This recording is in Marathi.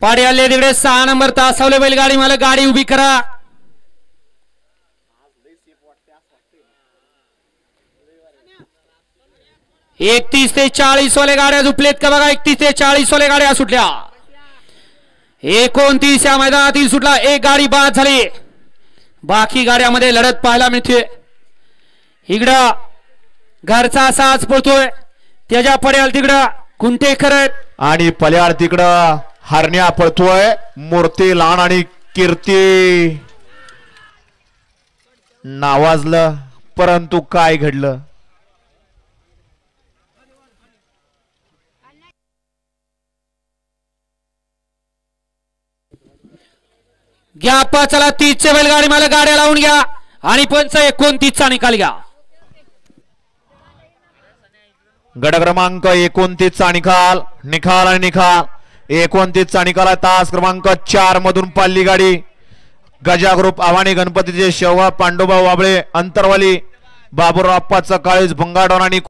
पाडी आले तिकडे 6 नंबर तासावले बैलगाडी मला गाडी उभी करा. एकतीस ते 40 वाले गाड्या झुपलेत का बघा. 31 ते 40 वाले गाड्या सुटल्या. 29 या मैदानातील सुटला. एक गाडी बाद झाली. बाकी गाड्यामध्ये लढत पाहायला मिळते. इकडं घरचा साज पळतोय. त्याच्या पड्याल तिकडं कुंटेकर आणि पल्याळ तिकडं हरण्या पळतोय. मूर्ती लहान आणि कीर्ती नावाजलं परंतु काय घडलं. घ्या चला 30 चे बैलगाडी मला गाड्या लावून घ्या आणि 29 चा निकाल घ्या. गट क्रमांक 29 चा निकाल. आणि निकाल 29 चा निकाल. तास क्रमांक 4 मधून पाली गाडी गजा ग्रुप आव्हाणी गणपतीचे शेवगा पांडुबा वाबळे अंतरवाली बाबूराव अप्पाचा काळीज भंगाडोन आणि